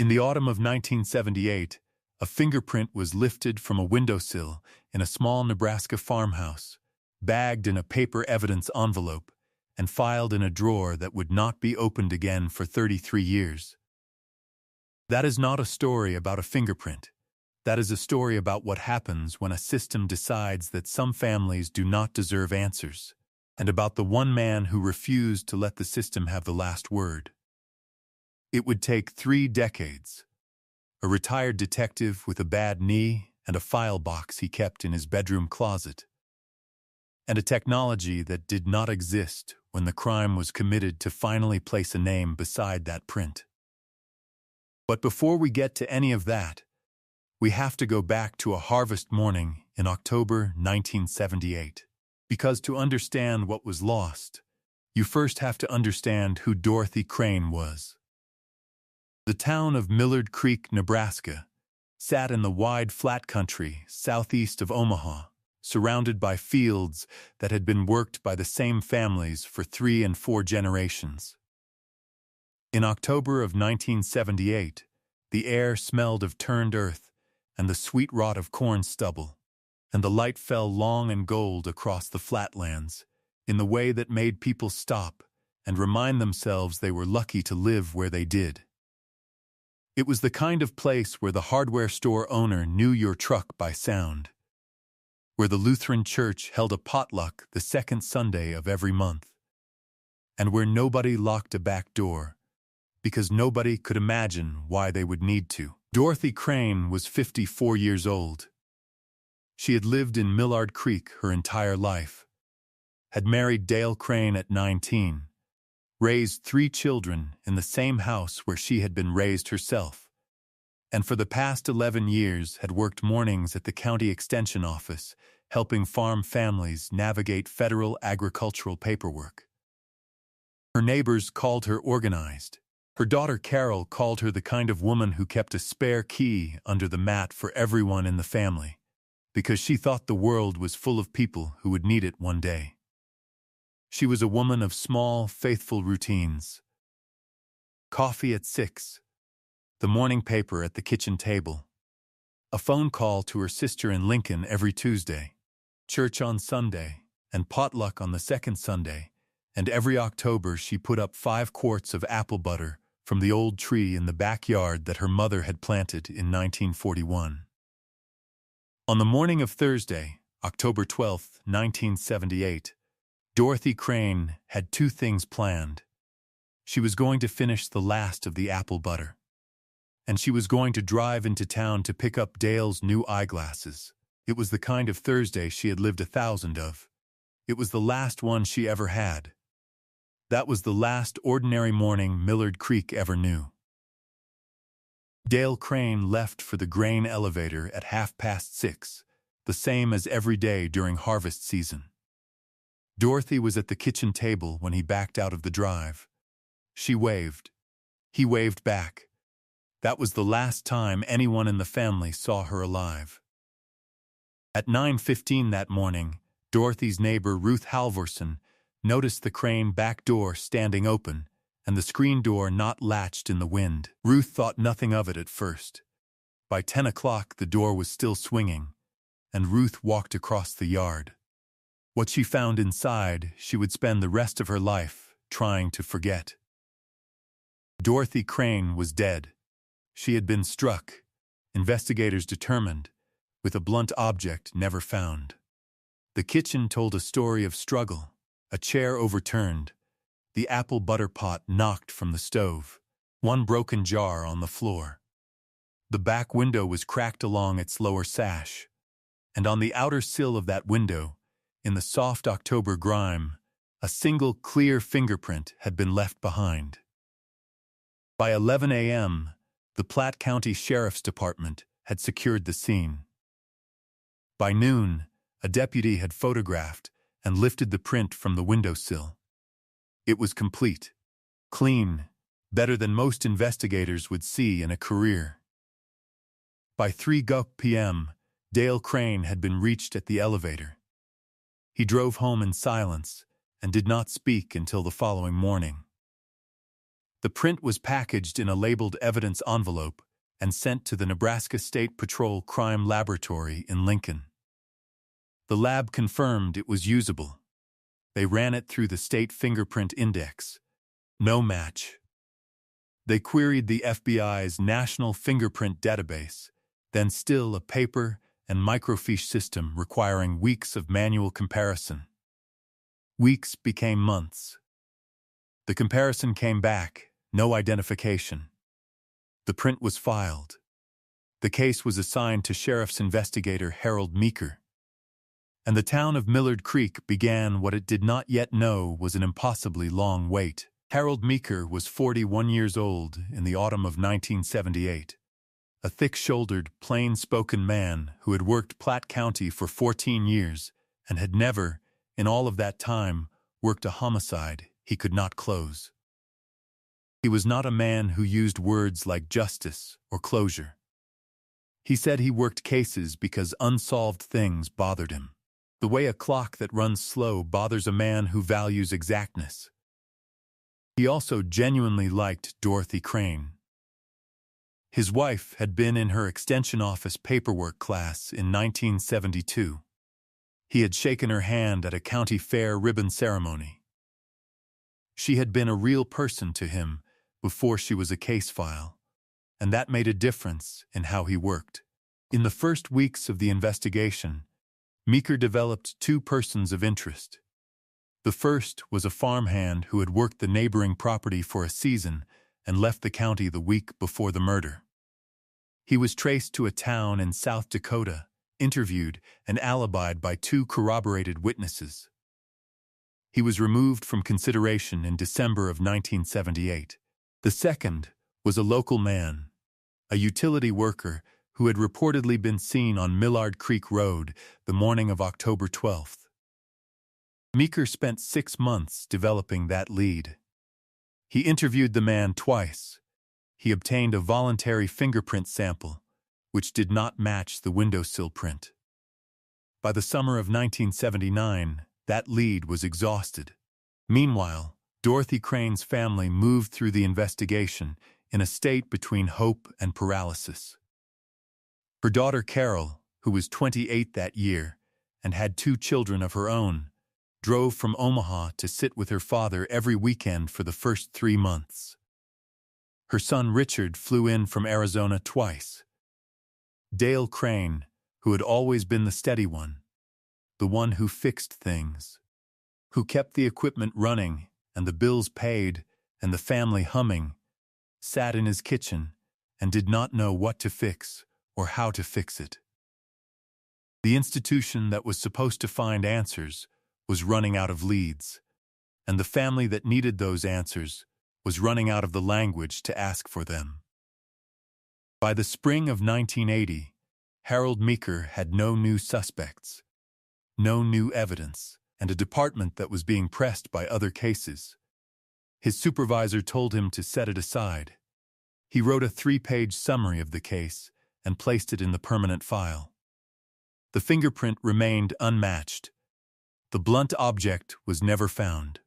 In the autumn of 1978, a fingerprint was lifted from a windowsill in a small Nebraska farmhouse, bagged in a paper evidence envelope, and filed in a drawer that would not be opened again for 33 years. That is not a story about a fingerprint. That is a story about what happens when a system decides that some families do not deserve answers, and about the one man who refused to let the system have the last word. It would take 3 decades. A retired detective with a bad knee and a file box he kept in his bedroom closet, and a technology that did not exist when the crime was committed to finally place a name beside that print. But before we get to any of that, we have to go back to a harvest morning in October 1978. Because to understand what was lost, you first have to understand who Dorothy Crane was. The town of Millard Creek, Nebraska, sat in the wide flat country southeast of Omaha, surrounded by fields that had been worked by the same families for 3 and 4 generations. In October of 1978, the air smelled of turned earth and the sweet rot of corn stubble, and the light fell long and gold across the flatlands in the way that made people stop and remind themselves they were lucky to live where they did. It was the kind of place where the hardware store owner knew your truck by sound, where the Lutheran church held a potluck the second Sunday of every month, and where nobody locked a back door, because nobody could imagine why they would need to. Dorothy Crane was 54 years old. She had lived in Millard Creek her entire life, had married Dale Crane at 19, raised 3 children in the same house where she had been raised herself, and for the past 11 years had worked mornings at the county extension office, helping farm families navigate federal agricultural paperwork. Her neighbors called her organized. Her daughter Carol called her the kind of woman who kept a spare key under the mat for everyone in the family, because she thought the world was full of people who would need it one day. She was a woman of small, faithful routines. Coffee at 6, the morning paper at the kitchen table, a phone call to her sister in Lincoln every Tuesday, church on Sunday, and potluck on the second Sunday, and every October she put up 5 quarts of apple butter from the old tree in the backyard that her mother had planted in 1941. On the morning of Thursday, October 12, 1978, Dorothy Crane had 2 things planned. She was going to finish the last of the apple butter, and she was going to drive into town to pick up Dale's new eyeglasses. It was the kind of Thursday she had lived 1,000 of. It was the last one she ever had. That was the last ordinary morning Millard Creek ever knew. Dale Crane left for the grain elevator at 6:30, the same as every day during harvest season. Dorothy was at the kitchen table when he backed out of the drive. She waved. He waved back. That was the last time anyone in the family saw her alive. At 9:15 that morning, Dorothy's neighbor Ruth Halvorson noticed the Crane back door standing open and the screen door not latched in the wind. Ruth thought nothing of it at first. By 10 o'clock the door was still swinging, and Ruth walked across the yard. What she found inside she would spend the rest of her life trying to forget. Dorothy Crane was dead. She had been struck, investigators determined, with a blunt object never found. The kitchen told a story of struggle, a chair overturned, the apple butter pot knocked from the stove, one broken jar on the floor. The back window was cracked along its lower sash, and on the outer sill of that window, in the soft October grime, a single clear fingerprint had been left behind. By 11 a.m., the Platte County Sheriff's Department had secured the scene. By noon, a deputy had photographed and lifted the print from the windowsill. It was complete, clean, better than most investigators would see in a career. By 3 p.m., Dale Crane had been reached at the elevator. He drove home in silence and did not speak until the following morning. The print was packaged in a labeled evidence envelope and sent to the Nebraska State Patrol Crime Laboratory in Lincoln. The lab confirmed it was usable. They ran it through the state fingerprint index. No match. They queried the FBI's National Fingerprint Database, then still a paper and microfiche system requiring weeks of manual comparison. Weeks became months. The comparison came back, no identification. The print was filed. The case was assigned to Sheriff's investigator Harold Meeker. And the town of Millard Creek began what it did not yet know was an impossibly long wait. Harold Meeker was 41 years old in the autumn of 1978. A thick-shouldered, plain-spoken man who had worked Platte County for 14 years and had never, in all of that time, worked a homicide he could not close. He was not a man who used words like justice or closure. He said he worked cases because unsolved things bothered him. The way a clock that runs slow bothers a man who values exactness. He also genuinely liked Dorothy Crane. His wife had been in her extension office paperwork class in 1972. He had shaken her hand at a county fair ribbon ceremony. She had been a real person to him before she was a case file, and that made a difference in how he worked. In the first weeks of the investigation, Meeker developed two persons of interest. The first was a farmhand who had worked the neighboring property for a season and left the county the week before the murder. He was traced to a town in South Dakota, interviewed, and alibied by two corroborated witnesses. He was removed from consideration in December of 1978. The second was a local man, a utility worker who had reportedly been seen on Millard Creek Road the morning of October 12th. Meeker spent 6 months developing that lead. He interviewed the man twice. He obtained a voluntary fingerprint sample, which did not match the windowsill print. By the summer of 1979, that lead was exhausted. Meanwhile, Dorothy Crane's family moved through the investigation in a state between hope and paralysis. Her daughter Carol, who was 28 that year and had 2 children of her own, drove from Omaha to sit with her father every weekend for the first 3 months. Her son Richard flew in from Arizona twice. Dale Crane, who had always been the steady one, the one who fixed things, who kept the equipment running and the bills paid and the family humming, sat in his kitchen and did not know what to fix or how to fix it. The institution that was supposed to find answers was running out of leads, and the family that needed those answers was running out of the language to ask for them. By the spring of 1980, Harold Meeker had no new suspects, no new evidence, and a department that was being pressed by other cases. His supervisor told him to set it aside. He wrote a 3-page summary of the case and placed it in the permanent file. The fingerprint remained unmatched. The blunt object was never found.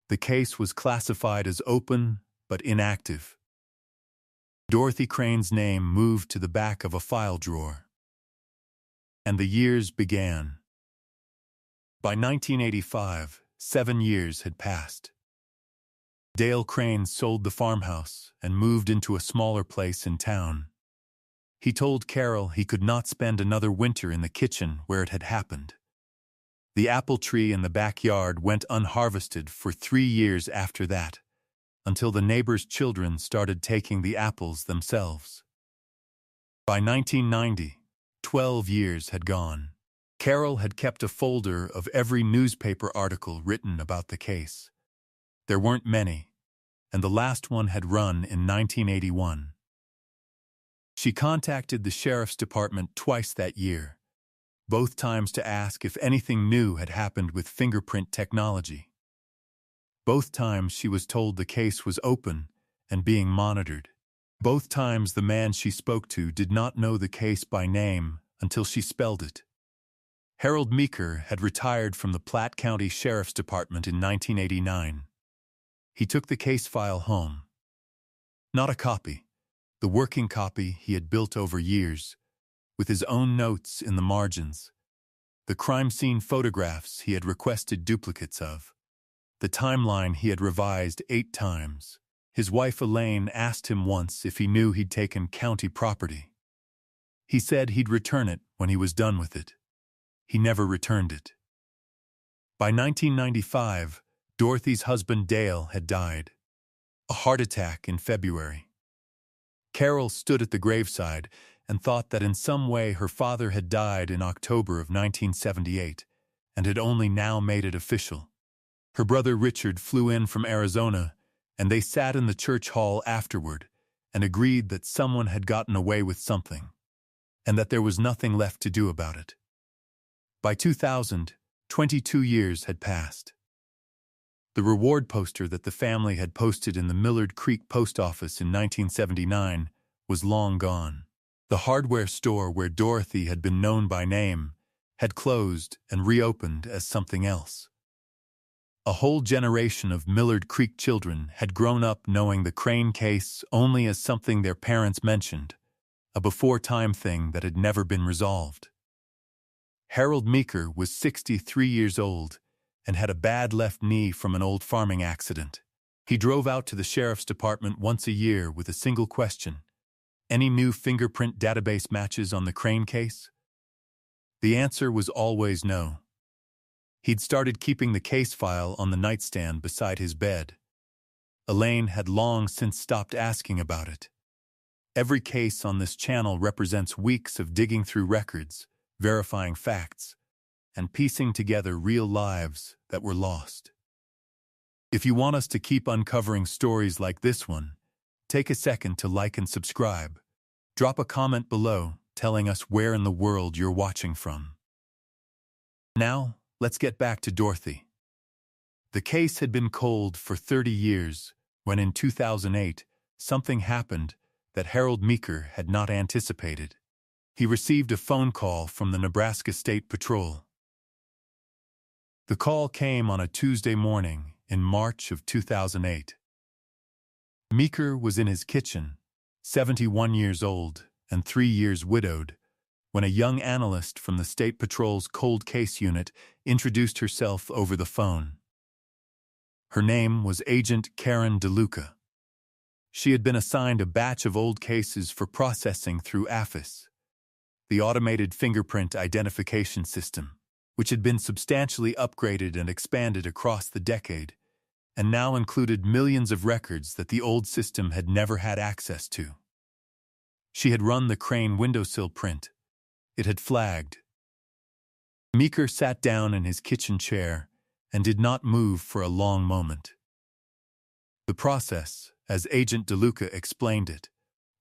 The case was classified as open but inactive. Dorothy Crane's name moved to the back of a file drawer. And the years began. By 1985, 7 years had passed. Dale Crane sold the farmhouse and moved into a smaller place in town. He told Carol he could not spend another winter in the kitchen where it had happened. The apple tree in the backyard went unharvested for 3 years after that, until the neighbors' children started taking the apples themselves. By 1990, 12 years had gone. Carol had kept a folder of every newspaper article written about the case. There weren't many, and the last one had run in 1981. She contacted the sheriff's department twice that year, both times to ask if anything new had happened with fingerprint technology. Both times she was told the case was open and being monitored. Both times the man she spoke to did not know the case by name until she spelled it. Harold Meeker had retired from the Platte County Sheriff's Department in 1989. He took the case file home. Not a copy, the working copy he had built over years, with his own notes in the margins, the crime scene photographs he had requested duplicates of, the timeline he had revised 8 times. His wife Elaine asked him once if he knew he'd taken county property. He said he'd return it when he was done with it. He never returned it. By 1995, Dorothy's husband Dale had died. A heart attack in February. Carol stood at the graveside and thought that in some way her father had died in October of 1978 and had only now made it official. Her brother Richard flew in from Arizona, and they sat in the church hall afterward and agreed that someone had gotten away with something, and that there was nothing left to do about it. By 2000, 22 years had passed. The reward poster that the family had posted in the Millard Creek post office in 1979 was long gone. The hardware store where Dorothy had been known by name had closed and reopened as something else. A whole generation of Millard Creek children had grown up knowing the Crane case only as something their parents mentioned, a before-time thing that had never been resolved. Harold Meeker was 63 years old and had a bad left knee from an old farming accident. He drove out to the sheriff's department once a year with a single question: any new fingerprint database matches on the Crane case? The answer was always no. He'd started keeping the case file on the nightstand beside his bed. Elaine had long since stopped asking about it. Every case on this channel represents weeks of digging through records, verifying facts, and piecing together real lives that were lost. If you want us to keep uncovering stories like this one, take a second to like and subscribe. Drop a comment below telling us where in the world you're watching from. Now, let's get back to Dorothy. The case had been cold for 30 years when in 2008, something happened that Harold Meeker had not anticipated. He received a phone call from the Nebraska State Patrol. The call came on a Tuesday morning in March of 2008. Meeker was in his kitchen, 71 years old and 3 years widowed, when a young analyst from the State Patrol's Cold Case Unit introduced herself over the phone. Her name was Agent Karen DeLuca. She had been assigned a batch of old cases for processing through AFIS, the automated fingerprint identification system, which had been substantially upgraded and expanded across the decade, and now included millions of records that the old system had never had access to. She had run the Crane windowsill print. It had flagged. Meeker sat down in his kitchen chair and did not move for a long moment. The process, as Agent DeLuca explained it,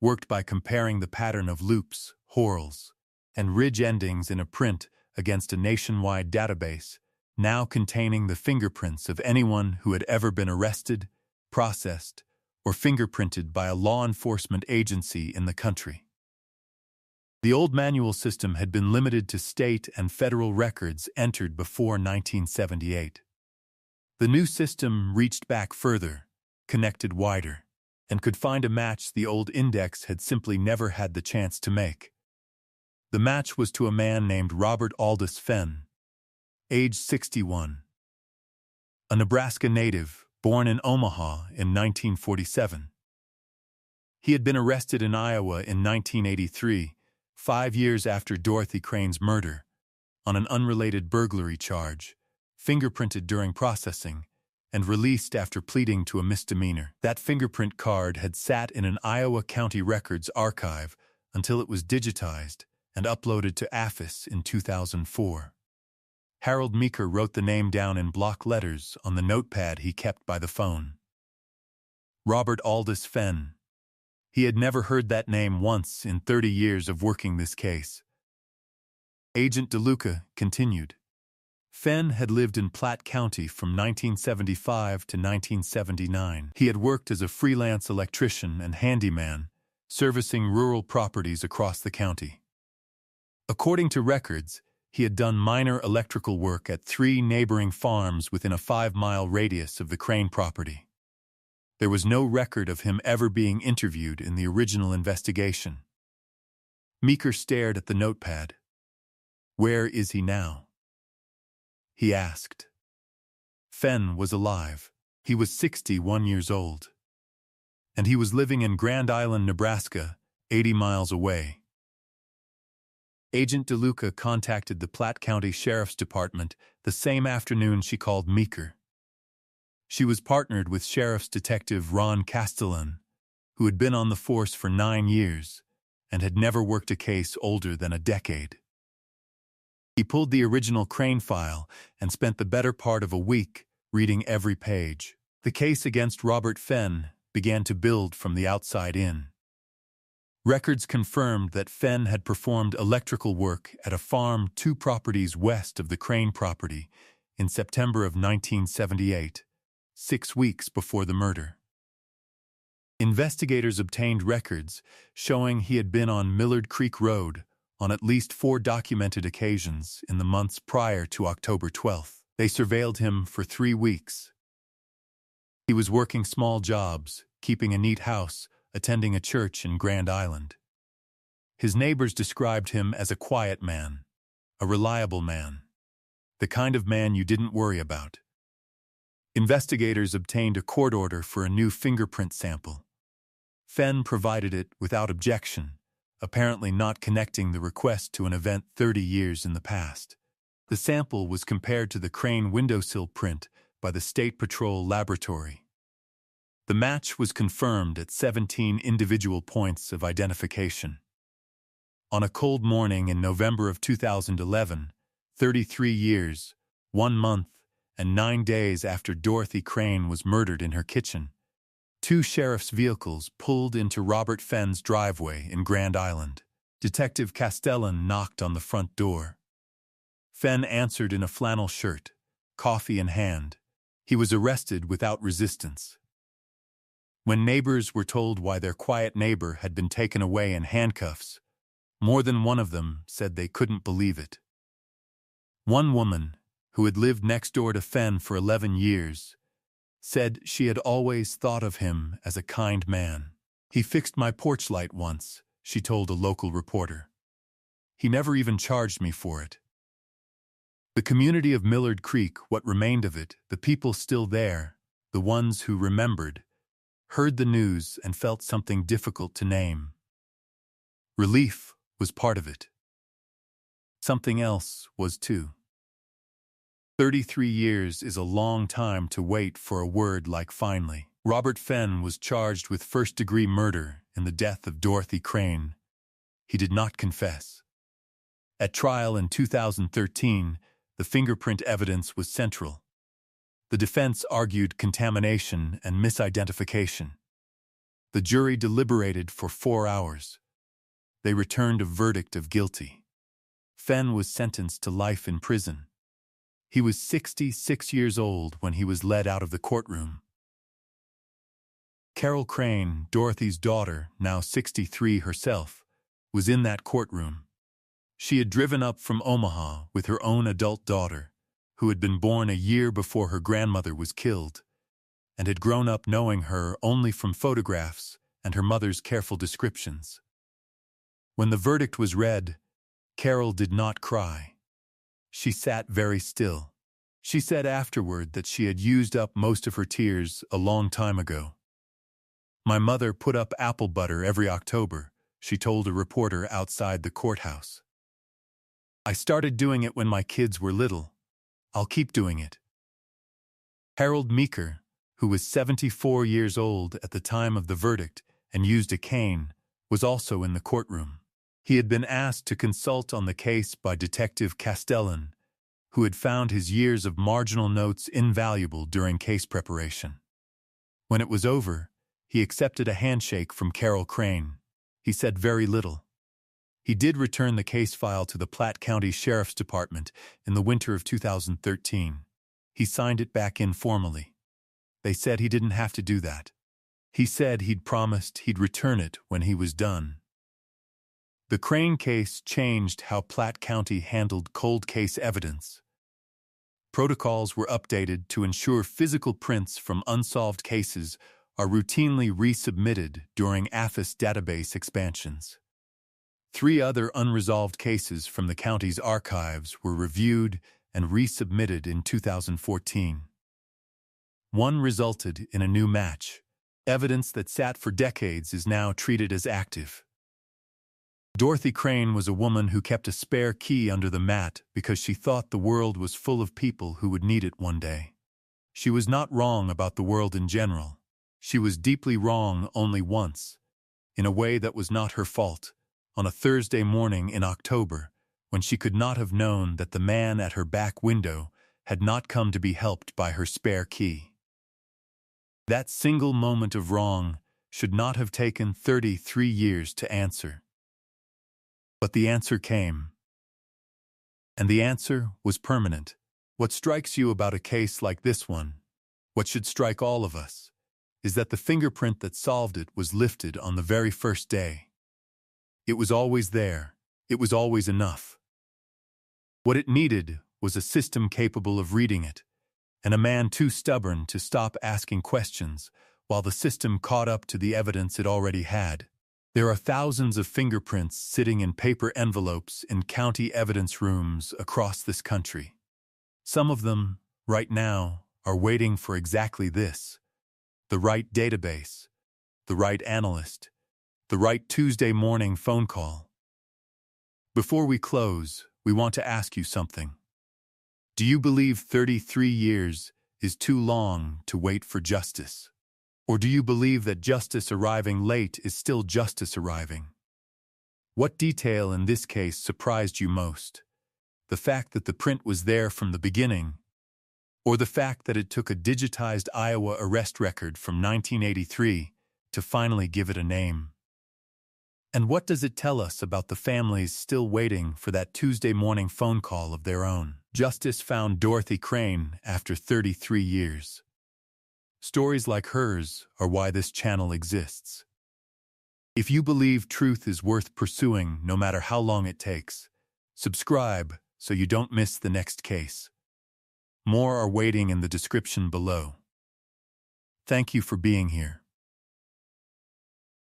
worked by comparing the pattern of loops, whorls, and ridge endings in a print against a nationwide database, now containing the fingerprints of anyone who had ever been arrested, processed, or fingerprinted by a law enforcement agency in the country. The old manual system had been limited to state and federal records entered before 1978. The new system reached back further, connected wider, and could find a match the old index had simply never had the chance to make. The match was to a man named Robert Aldous Fenn, age 61. A Nebraska native, born in Omaha in 1947. He had been arrested in Iowa in 1983, 5 years after Dorothy Crane's murder, on an unrelated burglary charge, fingerprinted during processing, and released after pleading to a misdemeanor. That fingerprint card had sat in an Iowa County Records archive until it was digitized and uploaded to AFIS in 2004. Harold Meeker wrote the name down in block letters on the notepad he kept by the phone. Robert Aldous Fenn. He had never heard that name once in 30 years of working this case. Agent DeLuca continued. Fenn had lived in Platte County from 1975 to 1979. He had worked as a freelance electrician and handyman, servicing rural properties across the county. According to records, he had done minor electrical work at 3 neighboring farms within a 5-mile radius of the Crane property. There was no record of him ever being interviewed in the original investigation. Meeker stared at the notepad. "Where is he now?" he asked. Fenn was alive. He was 61 years old. And he was living in Grand Island, Nebraska, 80 miles away. Agent DeLuca contacted the Platte County Sheriff's Department the same afternoon she called Meeker. She was partnered with Sheriff's Detective Ron Castellan, who had been on the force for 9 years and had never worked a case older than a decade. He pulled the original Crane file and spent the better part of a week reading every page. The case against Robert Fenn began to build from the outside in. Records confirmed that Fenn had performed electrical work at a farm 2 properties west of the Crane property in September of 1978, 6 weeks before the murder. Investigators obtained records showing he had been on Millard Creek Road on at least 4 documented occasions in the months prior to October 12th. They surveilled him for 3 weeks. He was working small jobs, keeping a neat house, attending a church in Grand Island. His neighbors described him as a quiet man, a reliable man, the kind of man you didn't worry about. Investigators obtained a court order for a new fingerprint sample. Fenn provided it without objection, apparently not connecting the request to an event 30 years in the past. The sample was compared to the Crane windowsill print by the State Patrol Laboratory. The match was confirmed at 17 individual points of identification. On a cold morning in November of 2011, 33 years, 1 month, and 9 days after Dorothy Crane was murdered in her kitchen, 2 sheriff's vehicles pulled into Robert Fenn's driveway in Grand Island. Detective Castellan knocked on the front door. Fenn answered in a flannel shirt, coffee in hand. He was arrested without resistance. When neighbors were told why their quiet neighbor had been taken away in handcuffs, more than one of them said they couldn't believe it. One woman, who had lived next door to Fenn for 11 years, said she had always thought of him as a kind man. "He fixed my porch light once," she told a local reporter. "He never even charged me for it." The community of Millard Creek, what remained of it, the people still there, the ones who remembered, heard the news and felt something difficult to name. Relief was part of it. Something else was too. 33 years is a long time to wait for a word like finally. Robert Fenn was charged with first-degree murder in the death of Dorothy Crane. He did not confess. At trial in 2013, the fingerprint evidence was central. The defense argued contamination and misidentification. The jury deliberated for 4 hours. They returned a verdict of guilty. Fenn was sentenced to life in prison. He was 66 years old when he was led out of the courtroom. Carol Crane, Dorothy's daughter, now 63 herself, was in that courtroom. She had driven up from Omaha with her own adult daughter, who had been born a year before her grandmother was killed, and had grown up knowing her only from photographs and her mother's careful descriptions. When the verdict was read, Carol did not cry. She sat very still. She said afterward that she had used up most of her tears a long time ago. "My mother put up apple butter every October," she told a reporter outside the courthouse. "I started doing it when my kids were little. I'll keep doing it." Harold Meeker, who was 74 years old at the time of the verdict and used a cane, was also in the courtroom. He had been asked to consult on the case by Detective Castellan, who had found his years of marginal notes invaluable during case preparation. When it was over, he accepted a handshake from Carol Crane. He said very little. He did return the case file to the Platte County Sheriff's Department in the winter of 2013. He signed it back in formally. They said he didn't have to do that. He said he'd promised he'd return it when he was done. The Crane case changed how Platte County handled cold case evidence. Protocols were updated to ensure physical prints from unsolved cases are routinely resubmitted during AFIS database expansions. 3 other unresolved cases from the county's archives were reviewed and resubmitted in 2014. One resulted in a new match. Evidence that sat for decades is now treated as active. Dorothy Crane was a woman who kept a spare key under the mat because she thought the world was full of people who would need it one day. She was not wrong about the world in general. She was deeply wrong only once, in a way that was not her fault, on a Thursday morning in October, when she could not have known that the man at her back window had not come to be helped by her spare key. That single moment of wrong should not have taken 33 years to answer. But the answer came. And the answer was permanent. What strikes you about a case like this one, what should strike all of us, is that the fingerprint that solved it was lifted on the very first day. It was always there. It was always enough. What it needed was a system capable of reading it, and a man too stubborn to stop asking questions while the system caught up to the evidence it already had. There are thousands of fingerprints sitting in paper envelopes in county evidence rooms across this country. Some of them, right now, are waiting for exactly this: the right database, the right analyst, the right Tuesday morning phone call. Before we close, we want to ask you something. Do you believe 33 years is too long to wait for justice? Or do you believe that justice arriving late is still justice arriving? What detail in this case surprised you most? The fact that the print was there from the beginning, or the fact that it took a digitized Iowa arrest record from 1983 to finally give it a name? And what does it tell us about the families still waiting for that Tuesday morning phone call of their own? Justice found Dorothy Crane after 33 years. Stories like hers are why this channel exists. If you believe truth is worth pursuing no matter how long it takes, subscribe so you don't miss the next case. More are waiting in the description below. Thank you for being here.